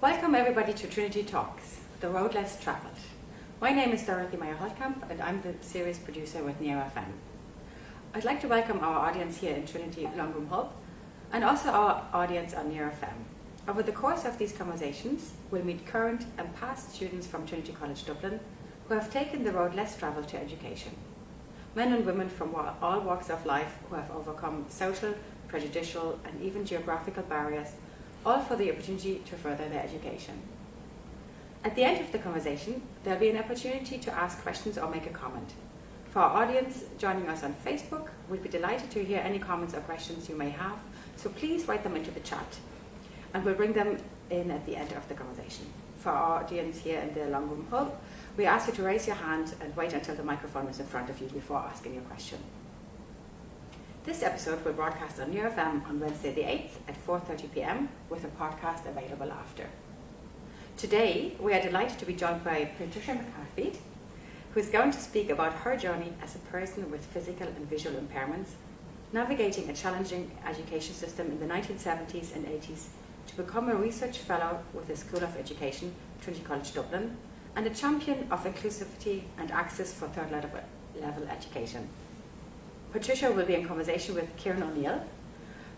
Welcome everybody to Trinity Talks, the road less travelled. My name is Dorothy Meyer-Holtkamp and I'm the series producer with Neo FM. I'd like to welcome our audience here in Trinity Longroom Hub and also our audience on Neo FM. Over the course of these conversations, we'll meet current and past students from Trinity College Dublin who have taken the road less travelled to education. Men and women from all walks of life who have overcome social, prejudicial and even geographical barriers, all for the opportunity to further their education. At the end of the conversation, there'll be an opportunity to ask questions or make a comment. For our audience joining us on Facebook, we'd be delighted to hear any comments or questions you may have, so please write them into the chat, and we'll bring them in at the end of the conversation. For our audience here in the Longroom Hub, we ask you to raise your hand and wait until the microphone is in front of you before asking your question. This episode will broadcast on Neo FM on Wednesday the 8th at 4:30 p.m. with a podcast available after. Today, we are delighted to be joined by Patricia McCarthy, who is going to speak about her journey as a person with physical and visual impairments, navigating a challenging education system in the 1970s and 80s to become a research fellow with the School of Education, Trinity College Dublin, and a champion of inclusivity and access for third level education. Patricia will be in conversation with Ciaran O'Neill,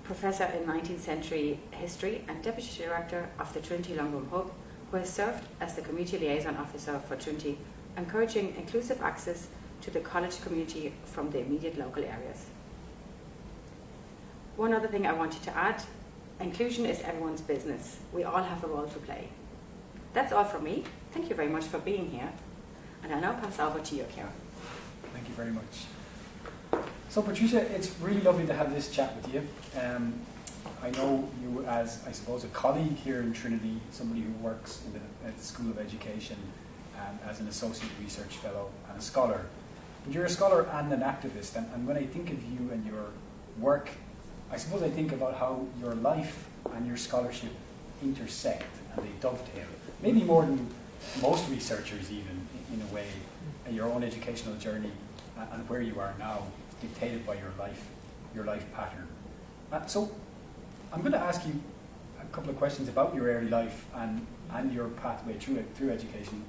Professor in 19th-Century History and Deputy Director of the Trinity Longroom Hub, who has served as the Community Liaison Officer for Trinity, encouraging inclusive access to the college community from the immediate local areas. One other thing I wanted to add, inclusion is everyone's business. We all have a role to play. That's all from me. Thank you very much for being here. And I'll now pass over to you, Ciaran. Thank you very much. So Patricia, it's really lovely to have this chat with you. I know you as, I suppose, a colleague here in Trinity, somebody who works in the School of Education as an Associate Research Fellow and a scholar. But you're a scholar and an activist, and when I think of you and your work, I suppose I think about how your life and your scholarship intersect and they dovetail. Maybe more than most researchers even, in a way, your own educational journey and where you are now, dictated by your life pattern. So I'm going to ask you a couple of questions about your early life and your pathway through education,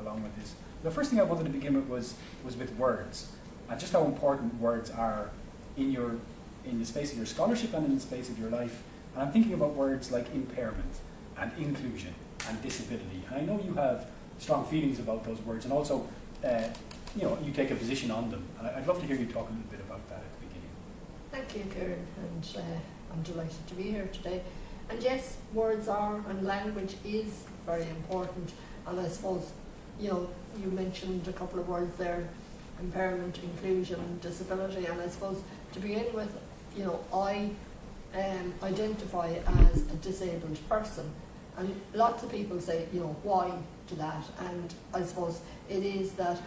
along with this. The first thing I wanted to begin with was with words, and just how important words are in the space of your scholarship and in the space of your life. And I'm thinking about words like impairment and inclusion and disability. And I know you have strong feelings about those words, and also you take a position on them. And I'd love to hear you talk a little bit about that at the beginning. Thank you, Ciaran, and I'm delighted to be here today. And yes, words are, and language is very important. And I suppose, you mentioned a couple of words there, impairment, inclusion, disability, and I suppose to begin with, I identify as a disabled person. And lots of people say, why to that? And I suppose it is that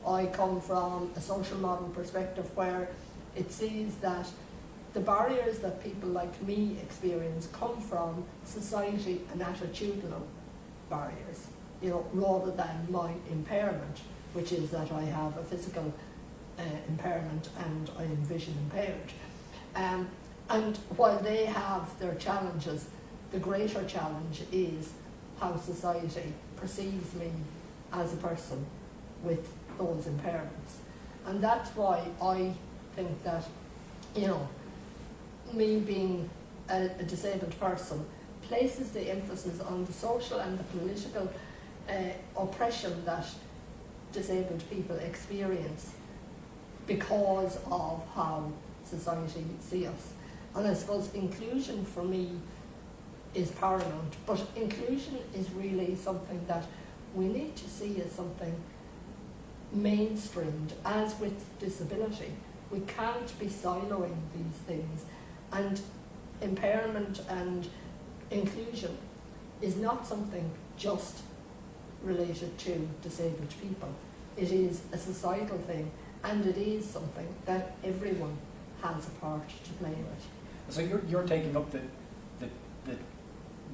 I come from a social model perspective where it sees that the barriers that people like me experience come from society and attitudinal barriers, rather than my impairment, which is that I have a physical impairment and I am vision impaired. And while they have their challenges, the greater challenge is how society perceives me as a person with those impairments. And that's why I think that, me being a disabled person places the emphasis on the social and the political oppression that disabled people experience because of how society sees us. And I suppose inclusion for me is paramount, but inclusion is really something that we need to see as something mainstreamed. As with disability, we can't be siloing these things, and impairment and inclusion is not something just related to disabled people. It is a societal thing, and it is something that everyone has a part to play with. So you're taking up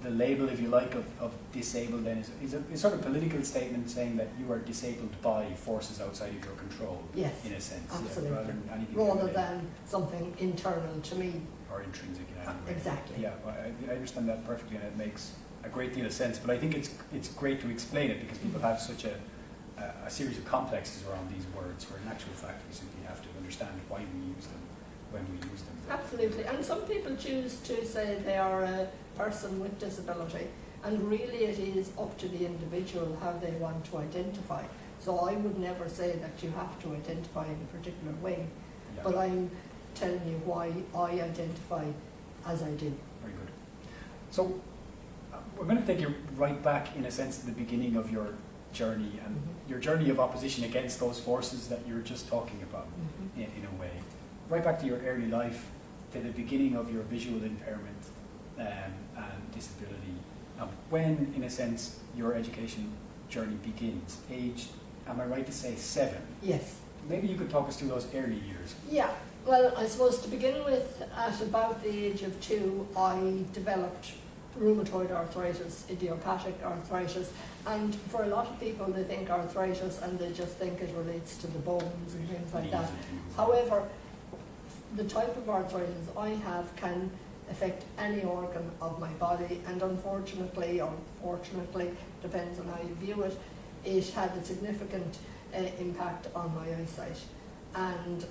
the label, if you like, of disabled then is a sort of political statement saying that you are disabled by forces outside of your control. Yes, in a sense. absolutely. Yeah, rather than something internal to me. or intrinsic in any way. Exactly. Yeah, well, I understand that perfectly, and it makes a great deal of sense. But I think it's great to explain it because people have such a series of complexes around these words, where in actual fact we simply have to understand why we use them, when we use them. Absolutely. And some people choose to say they are a person with disability, and really it is up to the individual how they want to identify. So I would never say that you have to identify in a particular way, Yeah. but I'm telling you why I identify as I do. Very good. So we're going to take you right back, in a sense, to the beginning of your journey and your journey of opposition against those forces that you were just talking about, in a way. Right back to your early life, to the beginning of your visual impairment and disability. When, in a sense, your education journey begins, age, am I right to say 7? Yes. Maybe you could talk us through those early years. Yeah. Well, I suppose to begin with, at about the age of 2, I developed rheumatoid arthritis, idiopathic arthritis, and for a lot of people they think arthritis and they just think it relates to the bones and things like that. However, the type of arthritis I have can affect any organ of my body, and unfortunately, or fortunately, depends on how you view it, it had a significant impact on my eyesight. And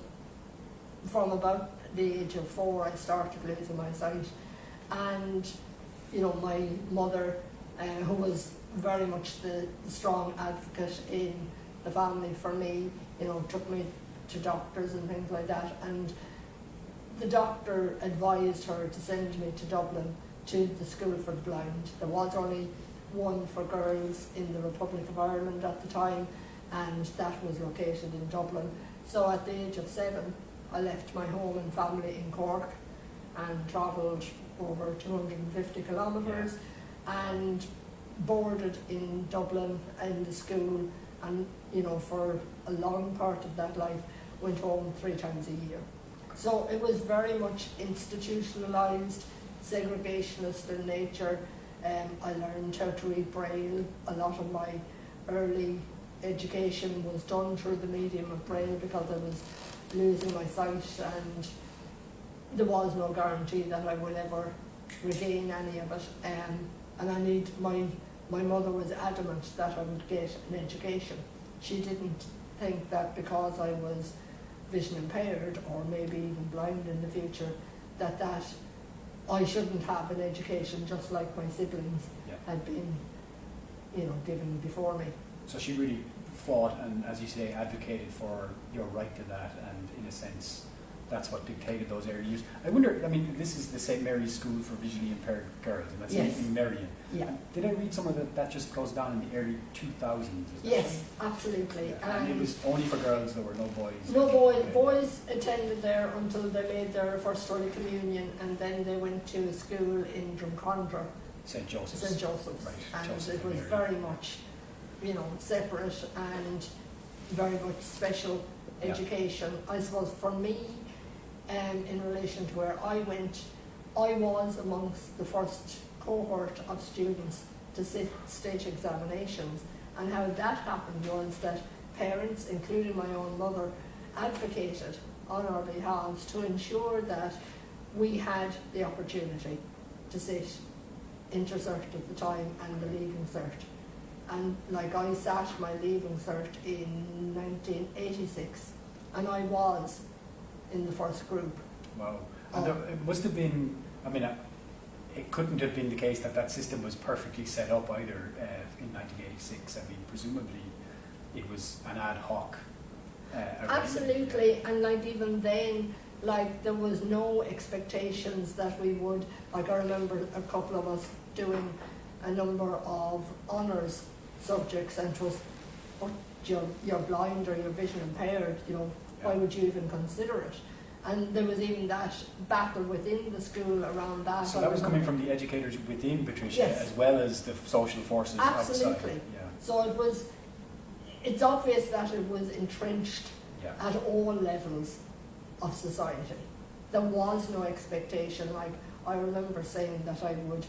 from about the age of 4 I started losing my sight, and you know, my mother, who was very much the strong advocate in the family for me, you know, took me to doctors and things like that, and the doctor advised her to send me to Dublin to the School for the Blind. There was only one for girls in the Republic of Ireland at the time, and that was located in Dublin. So at the age of 7 I left my home and family in Cork and travelled over 250 kilometres and boarded in Dublin in the school, and you know, for a long part of that life went home 3 times a year. So it was very much institutionalised, segregationist in nature. I learned how to read Braille. A lot of my early education was done through the medium of Braille because I was losing my sight, and there was no guarantee that I would ever regain any of it. And I need, my mother was adamant that I would get an education. She didn't think that because I was vision impaired, or maybe even blind in the future, that I shouldn't have an education just like my siblings had been, you know, given before me. So she really fought and, as you say, advocated for your right to that, and in a sense that's what dictated those early years. I wonder, I mean, this is the St. Mary's School for Visually Impaired Girls, and that's in Merrion. Yeah. Did I read somewhere that just closed down in the early 2000s? Yes, absolutely. Yeah. And it was only for girls, there were no boys? No boys. Boys attended there until they made their first Holy Communion, and then they went to a school in Drumcondra. St. Joseph's. St. Joseph's. Right. And Joseph it was Mary. very much, you know, separate and very much special education. I suppose for me, in relation to where I went, I was amongst the first cohort of students to sit state examinations, and how that happened was that parents, including my own mother, advocated on our behalf to ensure that we had the opportunity to sit intercert at the time and the leaving cert. And like, I sat my leaving cert in 1986, and I was in the first group. Wow. And it must have been, I mean, it couldn't have been the case that that system was perfectly set up either in 1986. I mean, presumably it was an ad hoc arrangement. Absolutely, and like even then, like there was no expectations that we would, like I remember a couple of us doing a number of honours subjects, and it was, oh, you're blind or you're vision impaired, you know, why would you even consider it? And there was even that battle within the school around that. So that was coming from the educators within Patricia, as well as the social forces Absolutely. outside. Yeah. So it's obvious that it was entrenched at all levels of society. There was no expectation. Like, I remember saying that I would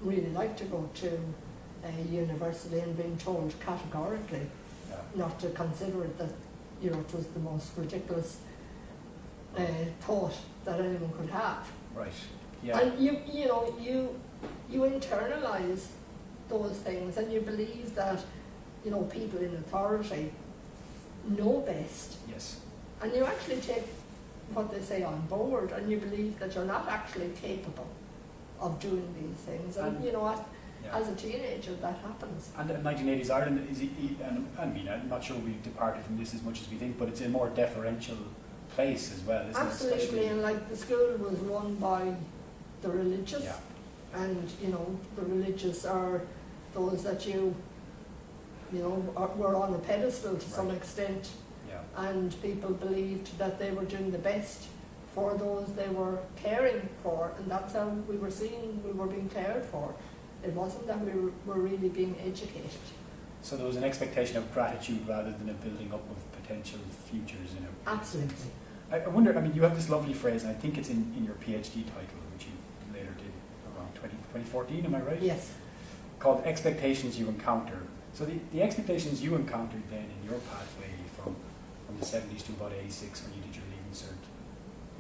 really like to go to a university and being told categorically not to consider it, that, you know, it was the most ridiculous thought that anyone could have. Right. Yeah. And you internalise those things, and you believe that, people in authority know best. Yes. And you actually take what they say on board, and you believe that you're not actually capable of doing these things. And as a teenager, that happens. And the 1980s Ireland is, and I mean, I'm not sure we've departed from this as much as we think, but it's a more deferential place as well, isn't Absolutely, it? Especially, and like the school was run by the religious, yeah. and the religious are those that were on a pedestal to some extent, Yeah. and people believed that they were doing the best for those they were caring for, and that's how we were seen, we were being cared for. It wasn't that we were really being educated. So there was an expectation of gratitude rather than a building up of potential futures, Absolutely. I wonder, I mean, you have this lovely phrase, and I think it's in your PhD title, which you later did around 2014, am I right? Yes. Called Expectations You Encounter. So the expectations you encountered then in your pathway from the 70s to about 86 when you did your leaving cert,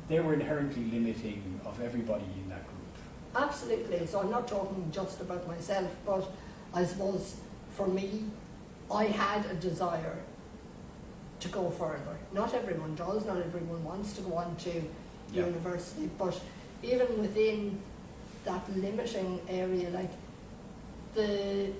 they were inherently limiting of everybody in that group. Absolutely. So I'm not talking just about myself, but I suppose for me, I had a desire to go further. Not everyone does, not everyone wants to go on to university, but even within that limiting area, like the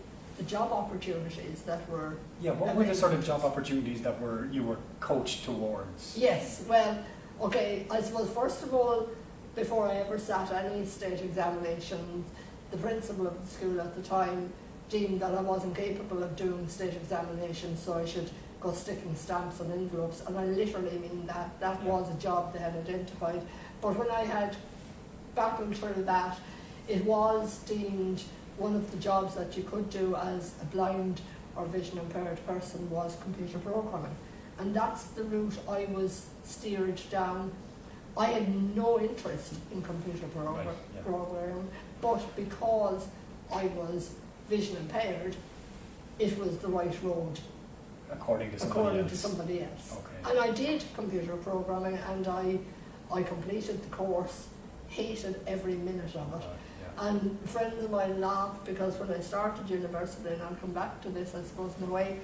job opportunities that were what were the sort of job opportunities that you were coached towards? Yes, well, okay, I suppose first of all, before I ever sat any state examinations, the principal of the school at the time deemed that I wasn't capable of doing state examinations, so I should go sticking stamps on envelopes, and I literally mean that. That was a job they had identified. But when I had battled through that, it was deemed one of the jobs that you could do as a blind or vision impaired person was computer programming. And that's the route I was steered down. I had no interest in computer programming, but because I was vision impaired, it was the right road. According to somebody else. Okay. And I did computer programming, and I completed the course, hated every minute of it. And friends of mine laughed because when I started university, and I'll come back to this I suppose in a way,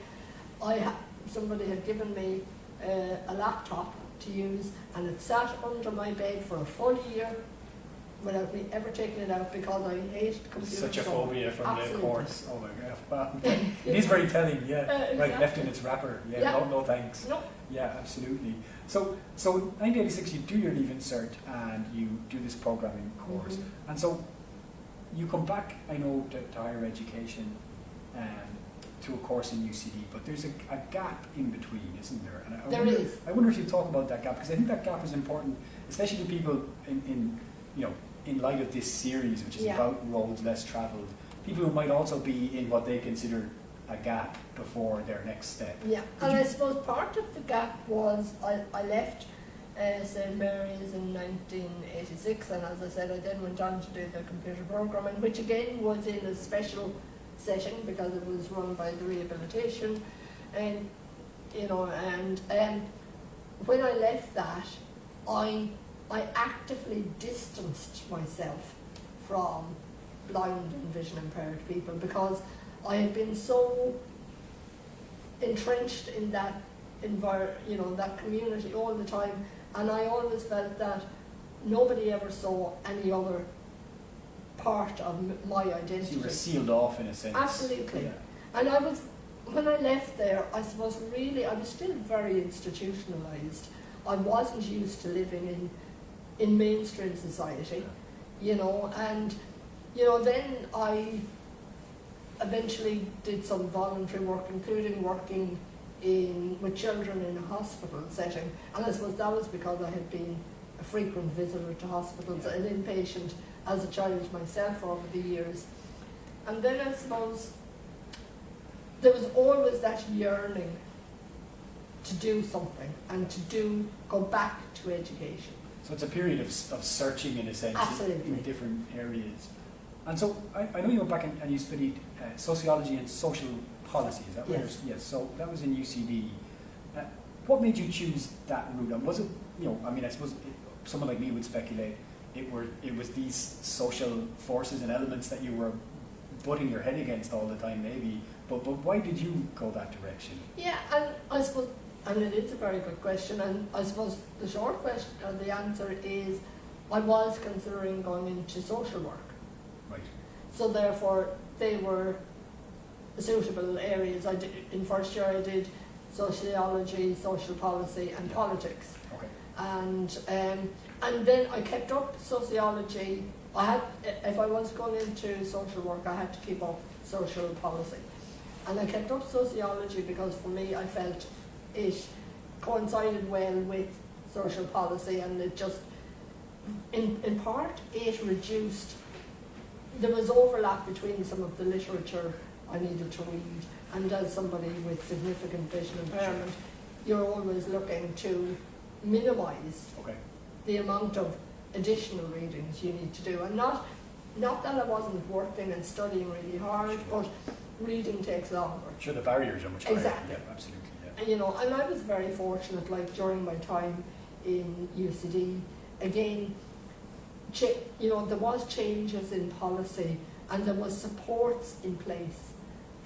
somebody had given me a laptop to use, and it sat under my bed for a full year without me ever taking it out because I hated computers. Such a phobia from Absolutely. the course. Oh my god. It is very telling, Exactly. Right, left in its wrapper. No thanks. No. Yeah, absolutely. So 1986 you do your leaving cert and you do this programming course. Mm-hmm. And so you come back, I know, to higher education to a course in UCD, but there's a gap in between, isn't there? And I wonder if you talk about that gap, because I think that gap is important, especially to people in light of this series, which is about roads less travelled, people who might also be in what they consider a gap before their next step. Yeah, and I suppose part of the gap was I left St Mary's in 1986, and as I said, I then went on to do the computer programming, which again was in a special setting because it was run by the rehabilitation, and when I left that, I actively distanced myself from blind and vision impaired people because I had been so entrenched in that that community all the time, and I always felt that nobody ever saw any other part of my identity. So you were sealed off in a sense. Absolutely. Yeah. And when I left there, I suppose really I was still very institutionalized. I wasn't used to living in mainstream society, and then I eventually did some voluntary work, including working with children in a hospital setting, and I suppose that was because I had been a frequent visitor to hospitals, an inpatient as a child myself over the years. And then I suppose there was always that yearning to do something and to go back to education. So it's a period of searching in a sense. Absolutely. In different areas. And so I know you went back and you studied sociology and social policy, is that right? Yes. So that was in UCD. What made you choose that route? And was it, I suppose someone like me would speculate it was these social forces and elements that you were butting your head against all the time, maybe. But why did you go that direction? Yeah, and I suppose, and it is a very good question, and I suppose the short question, or the answer is, I was considering going into social work. Right. So therefore, they were suitable areas. In first year I did sociology, social policy and politics. Okay. And then I kept up sociology. If I was going into social work, I had to keep up social policy. And I kept up sociology because for me I felt it coincided well with social policy, and it just, in part, it reduced, there was overlap between some of the literature I needed to read, and as somebody with significant vision impairment, you're always looking to minimise the amount of additional readings you need to do. And not that I wasn't working and studying really hard, but reading takes longer. Sure, the barriers are much higher. Exactly. Yeah, absolutely. Yeah. And, and I was very fortunate, like during my time in UCD, again, there was changes in policy, and there was supports in place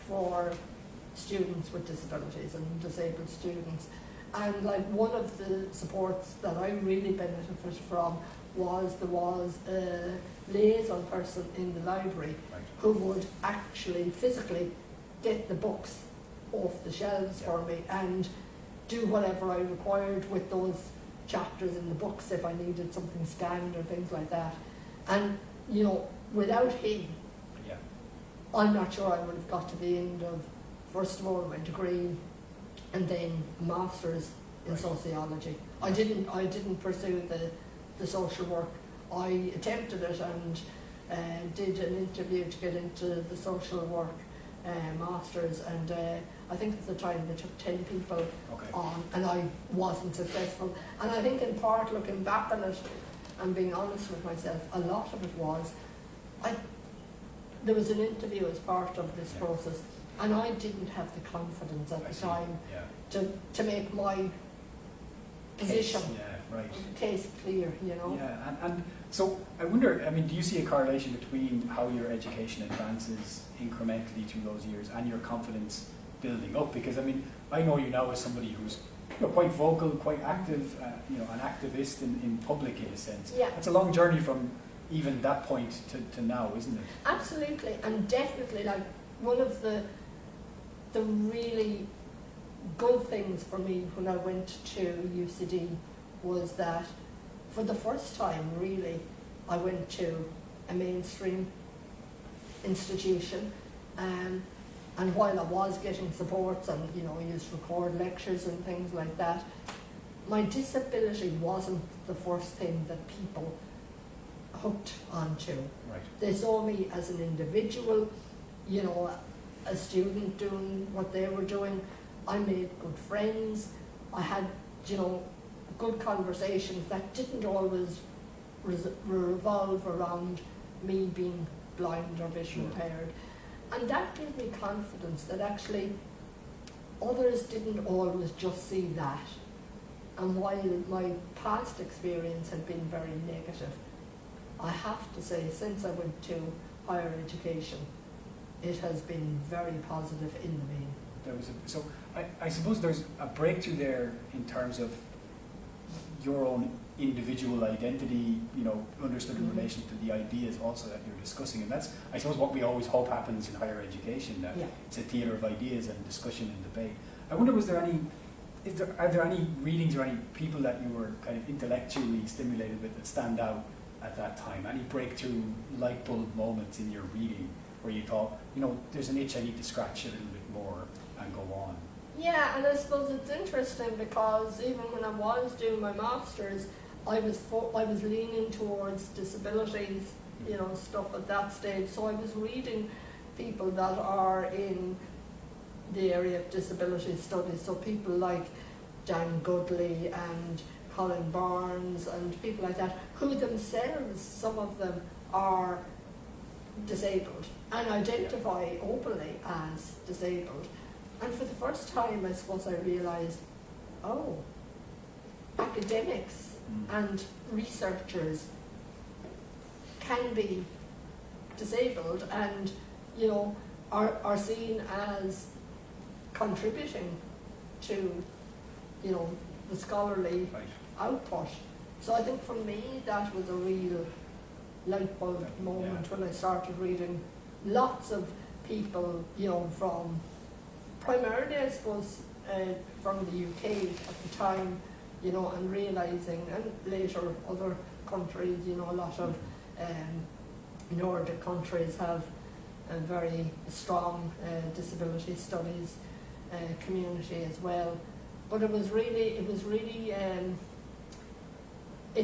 for students with disabilities and disabled students. And like one of the supports that I really benefited from was there was a liaison person in the library who would actually physically get the books off the shelves for me and do whatever I required with those chapters in the books if I needed something scanned or things like that. And, without him, I'm not sure I would have got to the end of, first of all, my degree and then a master's in sociology. I didn't pursue the social work. I attempted it and did an interview to get into the social work masters, and I think at the time they took 10 people on, and I wasn't successful. And I think in part, looking back on it and being honest with myself, a lot of it was there was an interview as part of this process, and I didn't have the confidence at the time to make my position case clear, Yeah, and so I wonder, do you see a correlation between how your education advances incrementally through those years and your confidence building up? Because I know you now as somebody who's quite vocal, quite active, an activist in public in a sense. Yeah. It's a long journey from even that point to now, isn't it? Absolutely, and definitely, like, one of the really good things for me when I went to UCD was that for the first time, really, I went to a mainstream institution, and while I was getting supports and, I used to record lectures and things like that, my disability wasn't the first thing that people hooked onto. Right. They saw me as an individual, a student doing what they were doing. I made good friends. I had, good conversations that didn't always revolve around me being blind or vision impaired. And that gave me confidence that actually others didn't always just see that. And while my past experience had been very negative, I have to say, since I went to higher education, it has been very positive in the main. So I suppose there's a breakthrough there in terms of your own individual identity, understood in relation to the ideas also that you're discussing. And that's, I suppose, what we always hope happens in higher education, that it's a theatre of ideas and discussion and debate. I wonder, are there any readings or any people that you were kind of intellectually stimulated with that stand out at that time? Any breakthrough light bulb moments in your reading where you thought, there's an itch I need to scratch a little bit more and go on? Yeah, and I suppose it's interesting because even when I was doing my master's, I was leaning towards disabilities, stuff at that stage. So I was reading people that are in the area of disability studies. So people like Dan Goodley and Colin Barnes and people like that, who themselves, some of them, are disabled and identify openly as disabled. And for the first time, I suppose I realised, academics and researchers can be disabled and, you know, are seen as contributing to, you know, the scholarly Right. output. So I think for me that was a real light bulb moment when I started reading lots of people, you know, from primarily I suppose from the UK at the time, you know, and realising, and later other countries, you know, a lot of Nordic countries have a very strong disability studies community as well. But it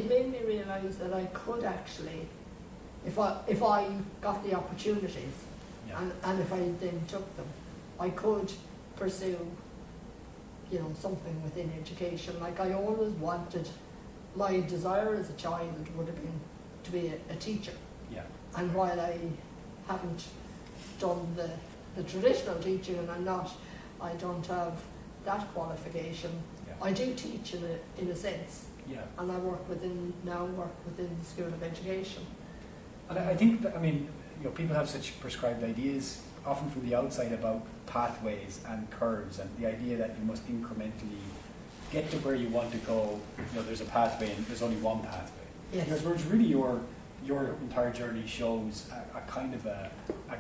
made me realise that I could actually, if I got the opportunities, and if I then took them, I could pursue, you know, something within education. Like I always wanted, my desire as a child would have been to be a teacher. Yeah. And while I haven't done the traditional teaching, and I don't have that qualification, I do teach in a sense. Yeah. And I work within the School of Education. And I think that, I mean, you know, people have such prescribed ideas, often from the outside, about pathways and curves, and the idea that you must incrementally get to where you want to go. You know, there's a pathway, and there's only one pathway. Yes. Whereas really your entire journey shows a kind of a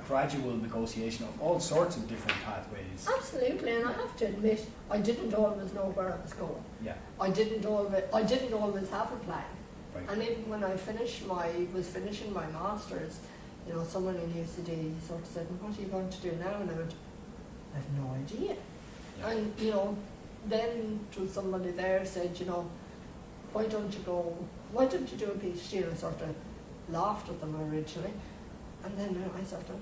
gradual negotiation of all sorts of different pathways. Absolutely, and I have to admit, I didn't always know where I was going. Yeah. I didn't always have a plan. Right. And even when I was finishing my masters, you know, someone in UCD sort of said, "What are you going to do now?" And I went, "I have no idea." Yeah. And you know, then to somebody there said, you know, why don't you do a PhD? And I sort of laughed at them originally, and then I sort of,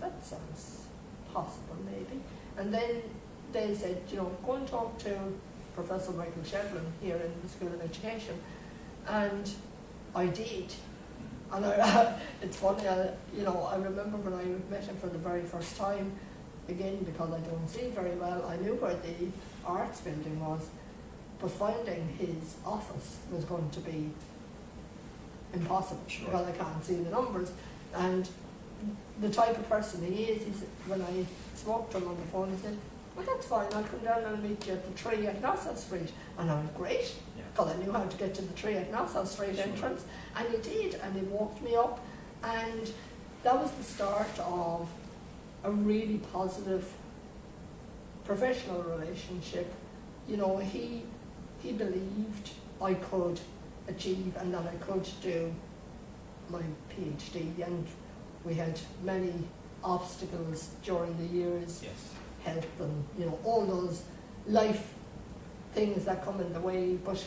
that sounds possible maybe. And then they said, you know, go and talk to Professor Michael Shevlin here in the School of Education, and I did. And it's funny, you know, I remember when I met him for the very first time, again because I don't see very well, I knew where the arts building was, but finding his office was going to be impossible. Sure. Because I can't see the numbers. And the type of person he is, when I spoke to him on the phone, he said, "Well, that's fine, I'll come down and meet you at the tree at Nassau Street." And I went, "Great," because I knew how to get to the tree at Nassau Street entrance. And he did, and he walked me up, and that was the start of a really positive professional relationship. You know, he believed I could achieve and that I could do my PhD, and we had many obstacles during the years, health and, you know, all those life things that come in the way, but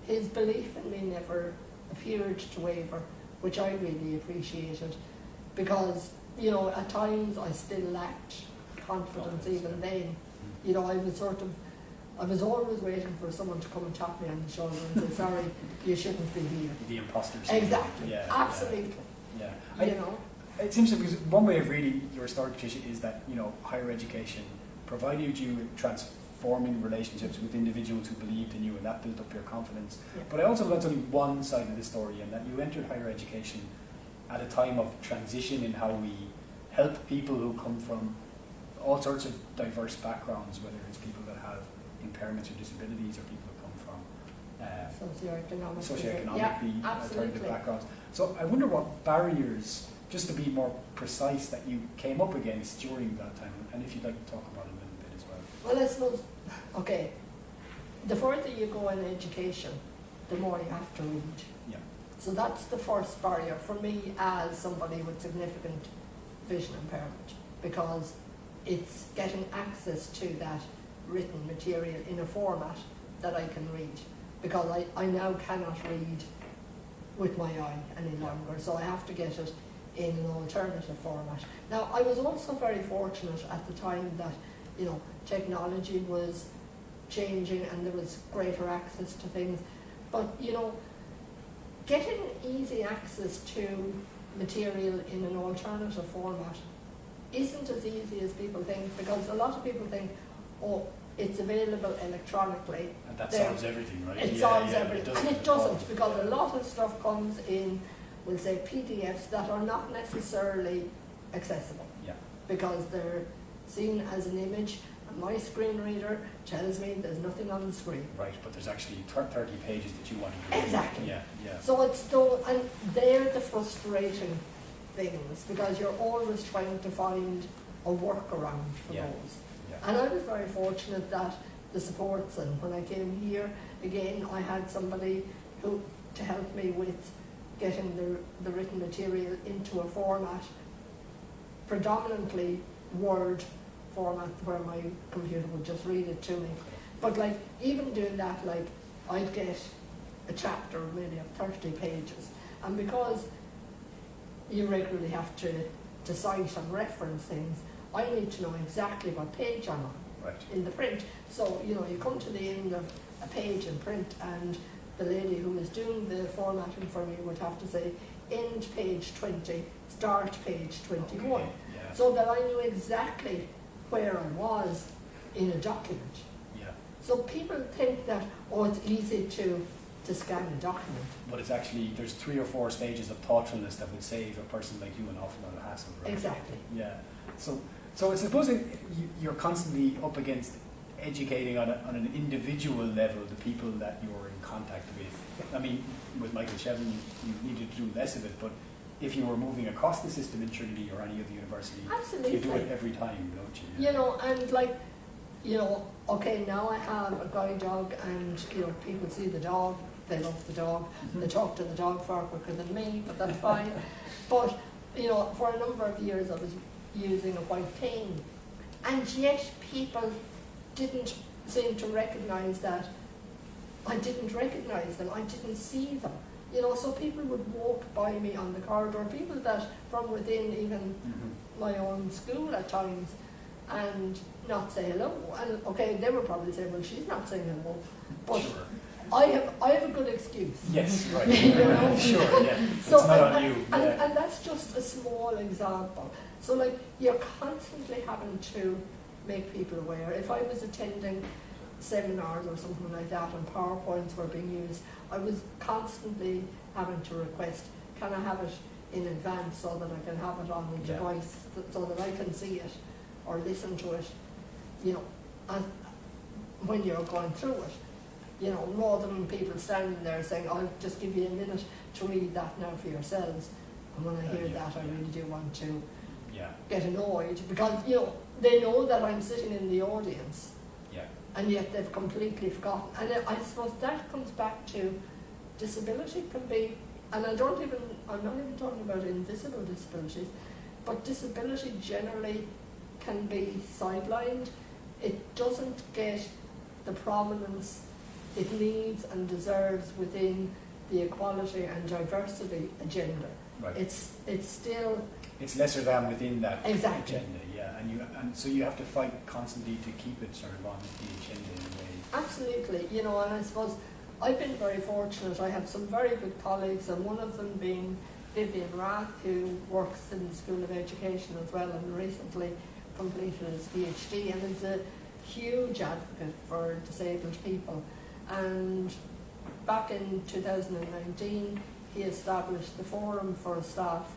his belief in me never appeared to waver, which I really appreciated, because, you know, at times I still lacked confidence even then. You know, I was always waiting for someone to come and tap me on the shoulder and say, "Sorry, you shouldn't be here." The imposter syndrome. Exactly. Yeah, absolutely. Yeah. You know. It seems because one way of reading your story, Patricia, is that, you know, higher education provided you with transforming relationships with individuals who believed in you, and that built up your confidence. Yeah. But I also think that's only one side of the story, and that you entered higher education at a time of transition in how we help people who come from all sorts of diverse backgrounds, whether it's people that have impairments or disabilities, or people who come from socioeconomically alternative backgrounds. So I wonder what barriers, just to be more precise, that you came up against during that time, and if you'd like to talk about it a little bit as well. Well, I suppose, okay, the further you go in education, the more you have to read. Yeah. So that's the first barrier for me as somebody with significant vision impairment, because it's getting access to that written material in a format that I can read, because I now cannot read with my eye any longer, so I have to get it in an alternative format. Now, I was also very fortunate at the time that, you know, technology was changing and there was greater access to things, but, you know, getting easy access to material in an alternative format isn't as easy as people think, because a lot of people think, oh, it's available electronically. And that There- solves everything, right? It solves everything. And it doesn't, because a lot of stuff comes in, we'll say, PDFs that are not necessarily accessible. Yeah. Because they're seen as an image, and my screen reader tells me there's nothing on the screen. Right, but there's actually 30 pages that you want to read. Exactly. Yeah, yeah. So it's still, and they're the frustrating things, because you're always trying to find a workaround for Yeah. those. Yeah. And I was very fortunate that the supports, and when I came here, again, I had somebody who to help me with getting the written material into a format, predominantly Word format, where my computer would just read it to me. But like, even doing that, like, I'd get a chapter maybe of 30 pages, and because you regularly have to cite and reference things, I need to know exactly what page I'm on Right. in the print. So, you know, you come to the end of a page in print, and the lady who is doing the formatting for me would have to say, end page 20, start page 21. Okay, yeah. So that I knew exactly where I was in a document. Yeah. So people think that, oh, it's easy to scan a document. But it's actually, there's 3 or 4 stages of thoughtfulness that would save a person like you an awful lot of hassle, right? Exactly. Yeah. So I suppose you're constantly up against educating on an individual level the people that you're in contact with. I mean, with Michael Shevin, you needed to do less of it, but if you were moving across the system in Trinity or any other university, Absolutely. you do it every time, don't you? You know, and like, you know, okay, now I have a guide dog, and, you know, people see the dog, they love the dog, Mm-hmm. they talk to the dog far quicker than me, but that's fine. But, you know, for a number of years I was using a white cane, and yet people didn't seem to recognise that. I didn't recognise them, I didn't see them. You know, so people would walk by me on the corridor, people that from within even Mm-hmm. my own school at times, and not say hello. And okay, they would probably say, well, she's not saying hello, but Sure. I have a good excuse. Yes, right. You know? Sure, yeah. So it's not on and, you. and, Yeah. and that's just a small example. So like, you're constantly having to make people aware. If I was attending seminars or something like that and PowerPoints were being used, I was constantly having to request, can I have it in advance so that I can have it on the Yeah. device, so that I can see it or listen to it, you know, and when you're going through it, you know, rather than people standing there saying, I'll just give you a minute to read that now for yourselves. And when I hear Yeah, that, I yeah. really do want to Yeah, get annoyed, because, you know, they know that I'm sitting in the audience, yeah. and yet they've completely forgotten. And I suppose that comes back to disability can be, and I'm not even talking about invisible disabilities, but disability generally can be sidelined. It doesn't get the prominence it needs and deserves within the equality and diversity agenda. Right. It's still, It's lesser than within that Exactly. agenda, yeah. And so you have to fight constantly to keep it sort of on the agenda in a way. absolutely, you know, and I suppose I've been very fortunate. I have some very good colleagues, and one of them being Vivian Rath, who works in the School of Education as well, and recently completed his PhD, and is a huge advocate for disabled people. And back in 2019, he established the Forum for Staff,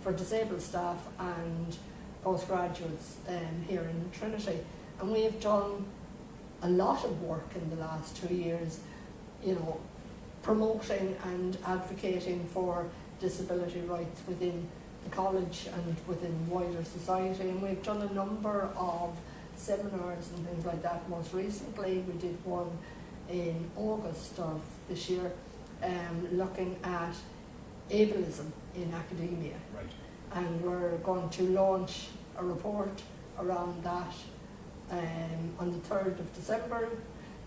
for disabled staff and postgraduates here in Trinity. And we have done a lot of work in the last 2 years, you know, promoting and advocating for disability rights within the college and within wider society. And we've done a number of seminars and things like that. Most recently, we did one in August of this year, looking at ableism in academia. Right. And we're going to launch a report around that on the 3rd of December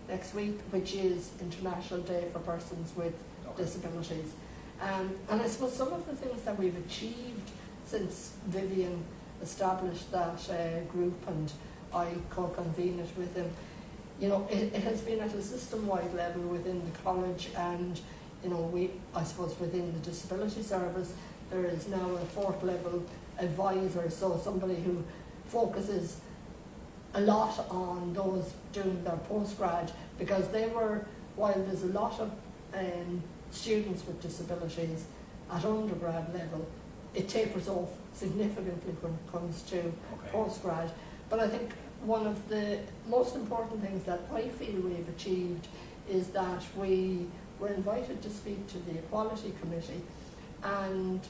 next week, which is International Day for Persons with Okay. Disabilities. And I suppose some of the things that we've achieved since Vivian established that group and I co-convened it with him, you know, it has been at a system-wide level within the college, and, you know, I suppose within the disability service, there is now a 4th level advisor, so somebody who focuses a lot on those doing their postgrad, because they were, while there's a lot of students with disabilities at undergrad level, it tapers off significantly when it comes to postgrad. But I think one of the most important things that I feel we've achieved is that we were invited to speak to the Equality Committee, and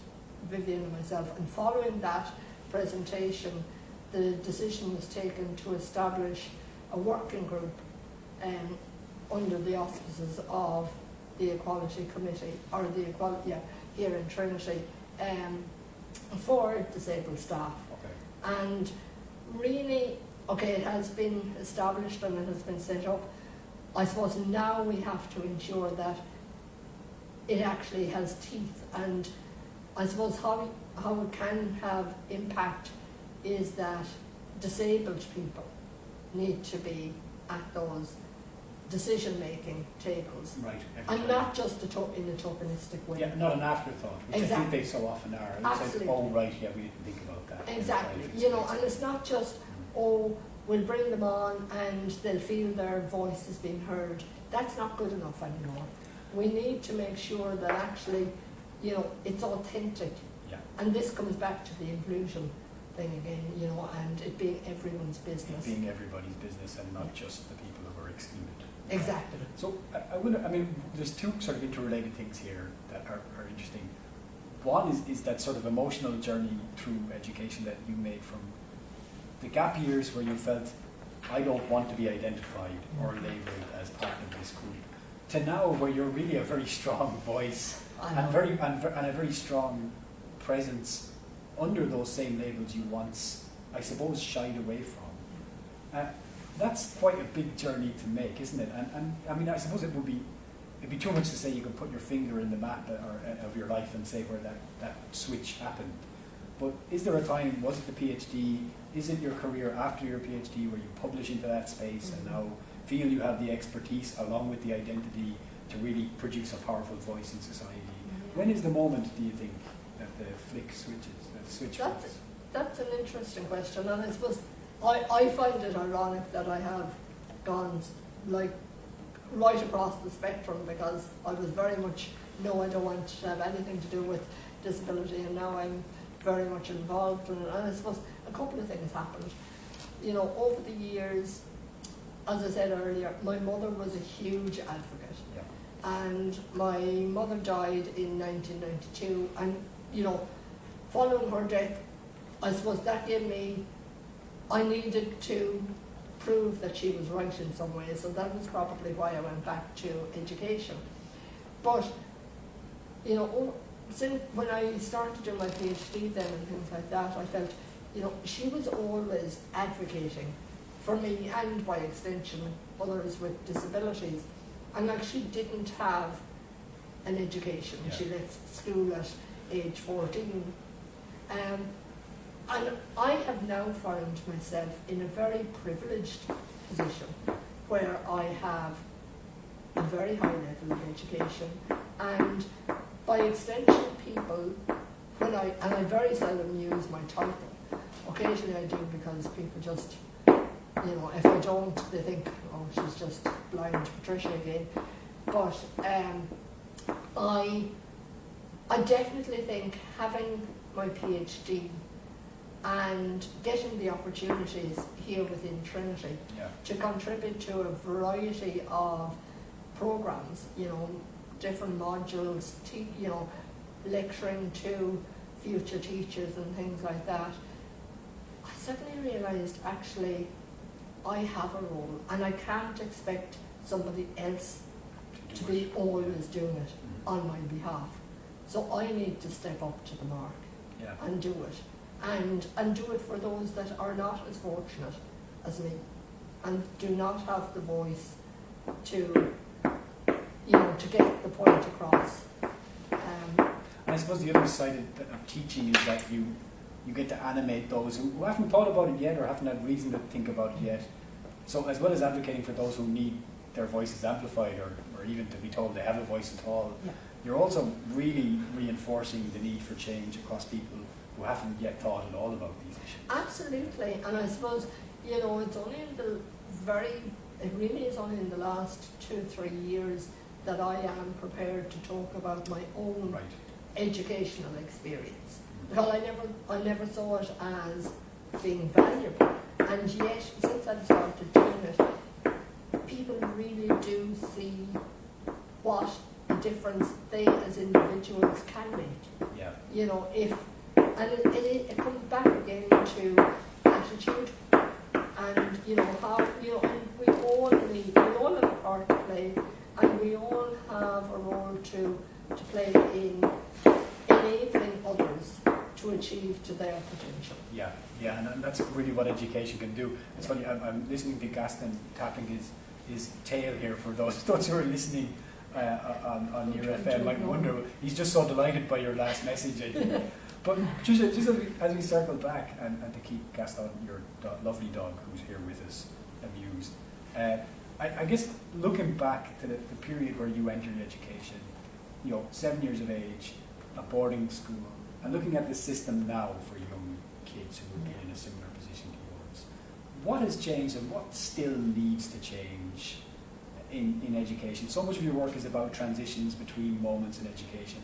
Vivian and myself, and following that presentation, the decision was taken to establish a working group under the auspices of the Equality Committee, or the Equality, here in Trinity, for disabled staff. And really, it has been established and it has been set up. I suppose now we have to ensure that it actually has teeth, and I suppose how it can have impact is that disabled people need to be at those decision-making tables. Right. And not just in a tokenistic way. Yeah, not an afterthought, which Exactly. I think they so often are. Absolutely. Oh, right, yeah, we didn't think about that. Exactly. And it's not just, we'll bring them on and they'll feel their voice is being heard. That's not good enough anymore. We need to make sure that actually, it's authentic. Yeah. And this comes back to the inclusion thing again, and it being everyone's business. It being everybody's business and not just the people who are excluded. Exactly. So there's two sort of interrelated things here that are interesting. One is that sort of emotional journey through education that you made from the gap years where you felt, I don't want to be identified or labelled as part of this group, to now where you're really a very strong voice and a very strong presence under those same labels you once, I suppose, shied away from. That's quite a big journey to make, isn't it? And I mean, I suppose it'd be too much to say you can put your finger in the map of your life and say where that switch happened. But is there a time, was it the PhD, is it your career after your PhD where you publish into that space and now feel you have the expertise along with the identity to really produce a powerful voice in society? When is the moment, do you think, that the switch flips? That's an interesting question, and I suppose I find it ironic that I have gone right across the spectrum, because I was very much, no, I don't want to have anything to do with disability, and now I'm very much involved in it. And I suppose a couple of things happened. Over the years, as I said earlier, my mother was a huge advocate. Yeah. And my mother died in 1992, and following her death, I suppose that gave me, I needed to prove that she was right in some ways, so that was probably why I went back to education. But, since when I started doing my PhD then and things like that, I felt, she was always advocating for me, and by extension others with disabilities. And she didn't have an education. Yeah. She left school at age 14. And I have now found myself in a very privileged position where I have a very high level of education, and by extension people, and I very seldom use my title. Occasionally I do, because people just, if I don't, they think, oh, she's just blind Patricia again. But I definitely think having my PhD and getting the opportunities here within Trinity to contribute to a variety of programs, different modules, lecturing to future teachers and things like that, I suddenly realised actually I have a role, and I can't expect somebody else to be always doing it on my behalf. So I need to step up to the mark and do it. And do it for those that are not as fortunate as me and do not have the voice to get the point across. And I suppose the other side of teaching is that you get to animate those who haven't thought about it yet or haven't had reason to think about it yet. So as well as advocating for those who need their voices amplified or even to be told they have a voice at all, you're also really reinforcing the need for change across people who who haven't yet thought at all about these issues. Absolutely, and I suppose, it's only it really is only in the last 2-3 years that I am prepared to talk about my own educational experience. Because I never saw it as being valuable, and yet since I've started doing it, people really do see what a difference they as individuals can make. Yeah. It comes back again to attitude, and how and we all have a part to play, and we all have a role to play in enabling others to achieve to their potential. Yeah, and that's really what education can do. It's funny, I'm listening to Gaston tapping his tail here for those who are listening on your FM. I wonder, he's just so delighted by your last message, I think. But just as we circle back and to keep Gaston, your lovely dog who's here with us, amused, I guess looking back to the period where you entered education, 7 years of age, a boarding school, and looking at the system now for young kids who would be in a similar position to yours, what has changed and what still needs to change in education? So much of your work is about transitions between moments in education,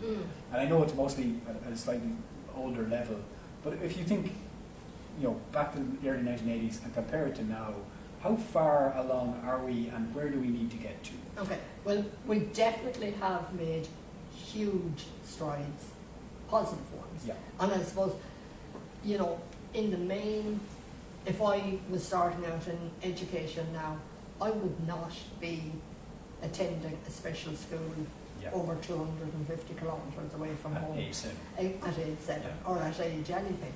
and I know it's mostly at a slightly older level, but if you think back to the early 1980s and compare it to now, how far along are we and where do we need to get to? Okay, well, we definitely have made huge strides, positive ones. Yeah. And I suppose, in the main, if I was starting out in education now, I would not be attending a special school over 250 kilometres away from home. Age 7. At age 7, or at age anything.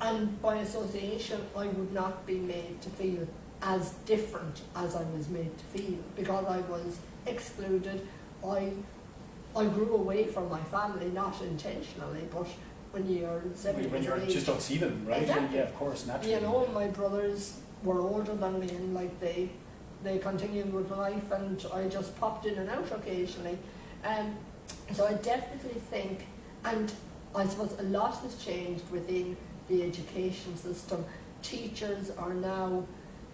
And by association, I would not be made to feel as different as I was made to feel, because I was excluded. I grew away from my family, not intentionally, but when you're 7 years when you of age, just don't see them, right? Exactly. Yeah, of course, naturally. My brothers were older than me, and they continued with life, and I just popped in and out occasionally. So I definitely think, and I suppose a lot has changed within the education system. Teachers are now,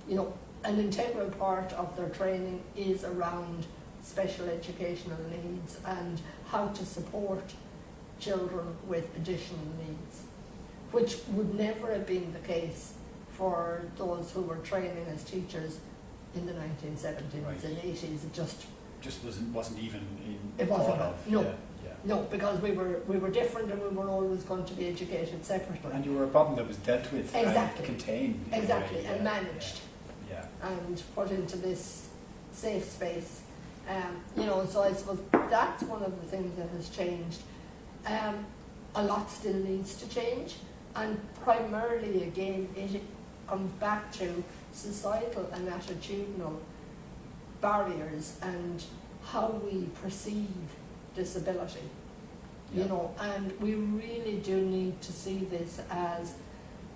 an integral part of their training is around special educational needs and how to support children with additional needs, which would never have been the case for those who were training as teachers in the 1970s and 80s. It just wasn't even it wasn't. No. Yeah. No, because we were different, and we were always going to be educated separately. And you were a problem that was dealt with Exactly. and contained. Exactly, and managed. Yeah. And put into this safe space. So I suppose that's one of the things that has changed. A lot still needs to change, and primarily, again, it comes back to societal and attitudinal barriers and how we perceive disability. And we really do need to see this as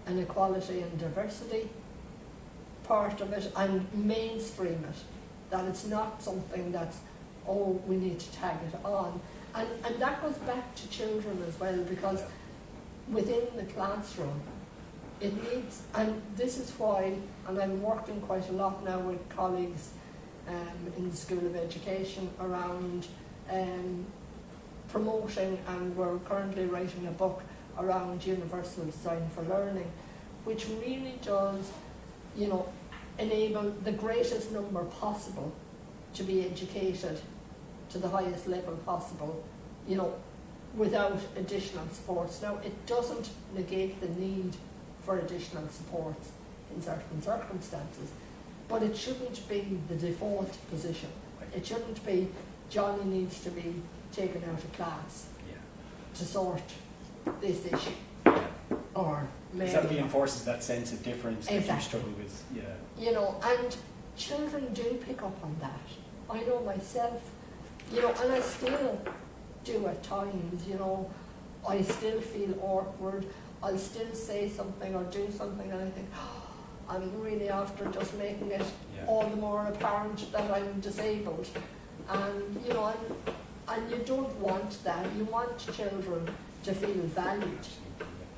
an equality and diversity part of it, and mainstream it, that it's not something that's, we need to tag it on. And that goes back to children as well, because within the classroom, it needs, and this is why, and I'm working quite a lot now with colleagues in the School of Education around promoting, and we're currently writing a book around universal design for learning, which really does, enable the greatest number possible to be educated to the highest level possible, without additional supports. Now, it doesn't negate the need for additional supports in certain circumstances, but it shouldn't be the default position. It shouldn't be Johnny needs to be taken out of class to sort this issue. Or Mary. That reinforces that sense of difference that you struggle with. And children do pick up on that. I know myself, and I still do at times, I still feel awkward. I'll still say something or do something, and I think, I'm really after just making it all the more apparent that I'm disabled. And, And you don't want that. You want children to feel valued.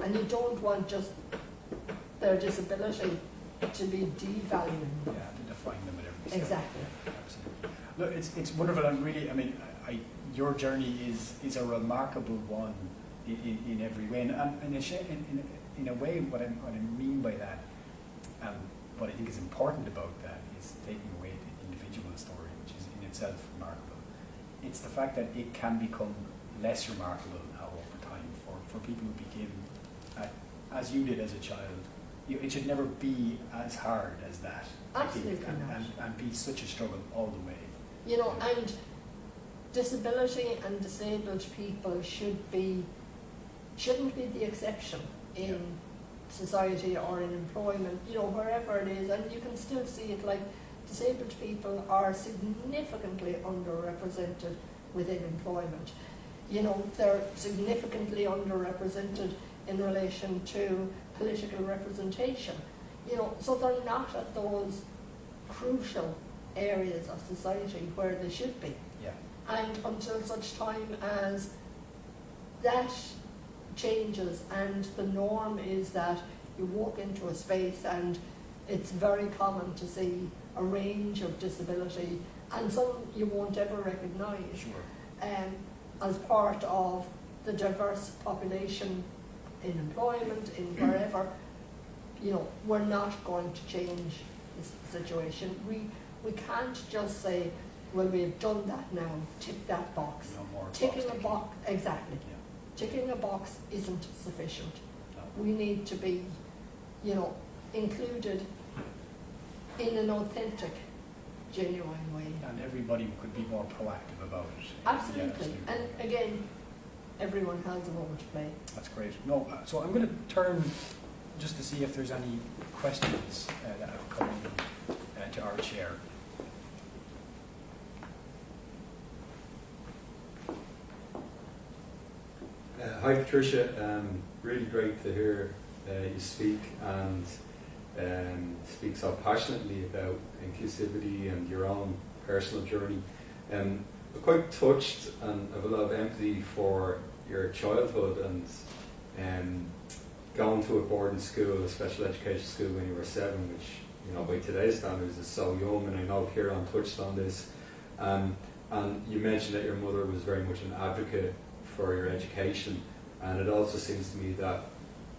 And you don't want just their disability to be devaluing them. Yeah, to define them at every step. Exactly. Absolutely. Look, it's wonderful, and really, I mean, your journey is a remarkable one in every way, and in a way, what I mean by that, what I think is important about that is taking away the individual story, which is in itself remarkable. It's the fact that it can become less remarkable now over time for people who begin, as you did as a child. It should never be as hard as that. Absolutely I think, not. and be such a struggle all the way. And disability and disabled people shouldn't be the exception in society or in employment, wherever it is. And you can still see it, like disabled people are significantly underrepresented within employment. They're significantly underrepresented in relation to political representation. So they're not at those crucial areas of society where they should be. Yeah. And until such time as that changes and the norm is that you walk into a space and it's very common to see a range of disability, and some you won't ever recognise, Sure. as part of the diverse population in employment, in wherever, we're not going to change this situation. We can't just say, well, we've done that now, tick that box. No more Ticking box a box, exactly. Yeah. Ticking a box isn't sufficient. No. We need to be, included in an authentic, genuine way. And everybody could be more proactive about it. Absolutely. Yeah, absolutely. And again, everyone has a role to play. That's great. No, so I'm going to turn just to see if there's any questions that have come in to our chair. Hi Patricia, really great to hear you speak and speak so passionately about inclusivity and your own personal journey. I'm quite touched and have a lot of empathy for your childhood and going to a boarding school, a special education school when you were 7, which by today's standards is so young, and I know Ciaran touched on this. And you mentioned that your mother was very much an advocate for your education, and it also seems to me that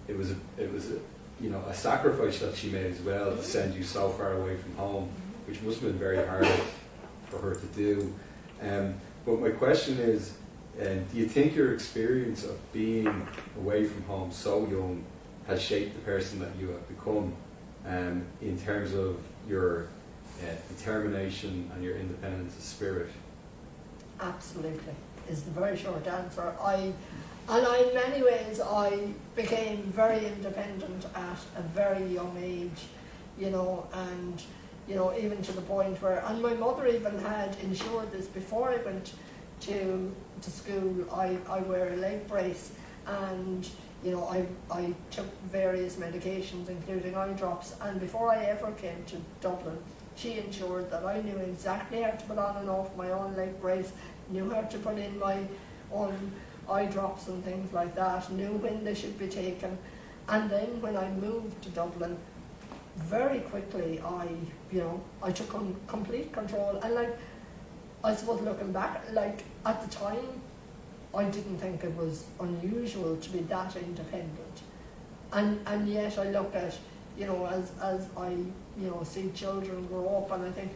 it was a sacrifice that she made as well to send you so far away from home, which must have been very hard for her to do. But my question is, do you think your experience of being away from home so young has shaped the person that you have become, in terms of your determination and your independence of spirit? Absolutely, is the very short answer. In many ways, I became very independent at a very young age, and even to the point where, and my mother even had ensured this before I went to school. I wear a leg brace, and I took various medications, including eye drops, and before I ever came to Dublin, she ensured that I knew exactly how to put on and off my own leg brace, knew how to put in my own eye drops and things like that, knew when they should be taken. And then when I moved to Dublin, very quickly I took on complete control. And I suppose looking back, at the time, I didn't think it was unusual to be that independent. And yet I look at, as I, see children grow up, and I think,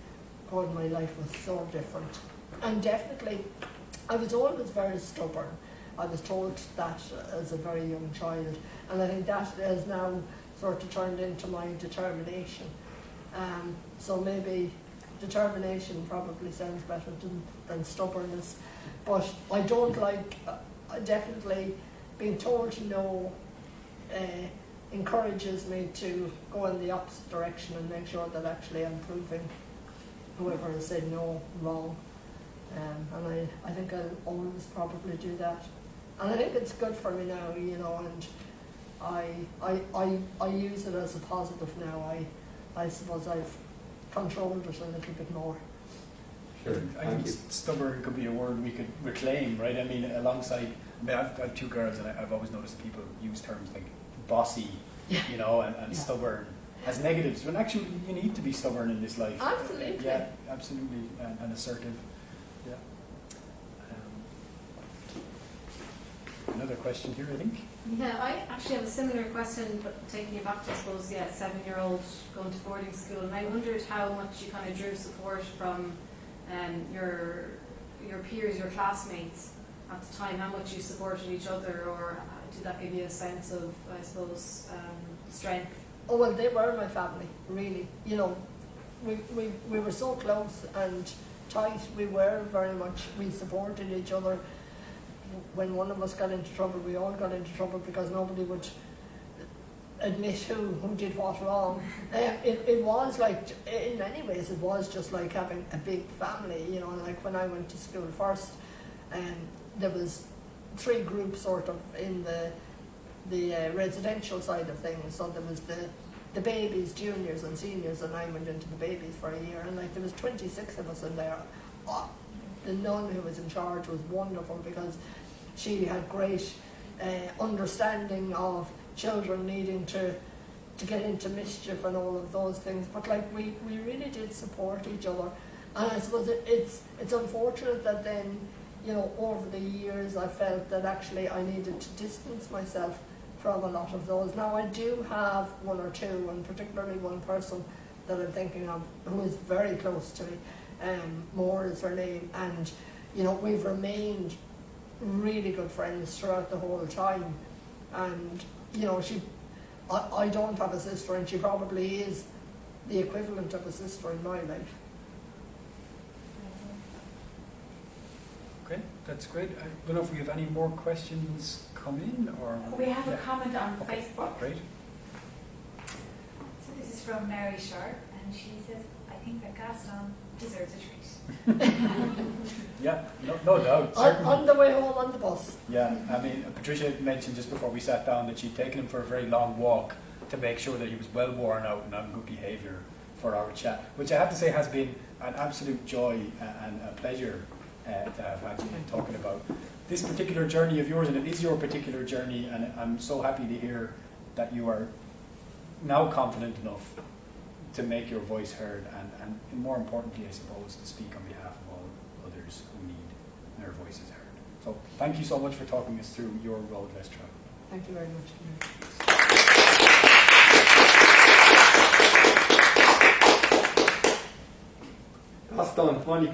God, my life was so different. And definitely, I was always very stubborn. I was told that as a very young child, and I think that has now sort of turned into my determination. So maybe determination probably sounds better than stubbornness, but I don't like, definitely being told no encourages me to go in the opposite direction and make sure that actually I'm proving whoever has said no wrong. And I think I'll always probably do that. And I think it's good for me now, and I use it as a positive now. I suppose I've controlled it a little bit more. Sure. I Thank think you. stubborn could be a word we could reclaim, right? I mean, alongside, I mean, I've two girls, and I've always noticed people use terms like bossy, you know, and stubborn as negatives, when actually you need to be stubborn in this life. Absolutely. Yeah, absolutely, and assertive. Yeah. Another question here, I think. Yeah, I actually have a similar question, but taking you back to, I suppose, 7-year-old going to boarding school, and I wondered how much you kind of drew support from your peers, your classmates at the time, how much you supported each other, or did that give you a sense of, I suppose, strength? Oh, well, they were my family, really. You know, we were so close and tight. We were very much, we supported each other. When one of us got into trouble, we all got into trouble because nobody would admit who did what wrong. It was like, in many ways, it was just like having a big family, you know. And like when I went to school first, there was 3 groups sort of in the residential side of things. So there was the babies, juniors and seniors, and I went into the babies for a year. And like there was 26 of us in there. Oh, the nun who was in charge was wonderful because she had great understanding of children needing to get into mischief and all of those things. But like we really did support each other. And I suppose it's unfortunate that then, you know, over the years I felt that actually I needed to distance myself from a lot of those. Now I do have 1 or 2, and particularly one person that I'm thinking of who is very close to me. Moore is her name, and you know, we've remained really good friends throughout the whole time. And you know, I don't have a sister, and she probably is the equivalent of a sister in my life. Okay, that's great. I don't know if we have any more questions come in, or We have a comment on Okay, Facebook. great. So this is from Mary Sharp, and she says, I think that Gaston deserves a treat. Yeah, no doubt. Certainly. On the way home on the bus. Yeah, I mean, Patricia mentioned just before we sat down that she'd taken him for a very long walk to make sure that he was well worn out and on good behaviour for our chat, which I have to say has been an absolute joy and a pleasure to have had you talking about this particular journey of yours, and it is your particular journey, and I'm so happy to hear that you are now confident enough to make your voice heard, and more importantly, I suppose, to speak on behalf of all others who need their voices heard. So thank you so much for talking us through your road less traveled. Thank you very much. Gaston, come on, you can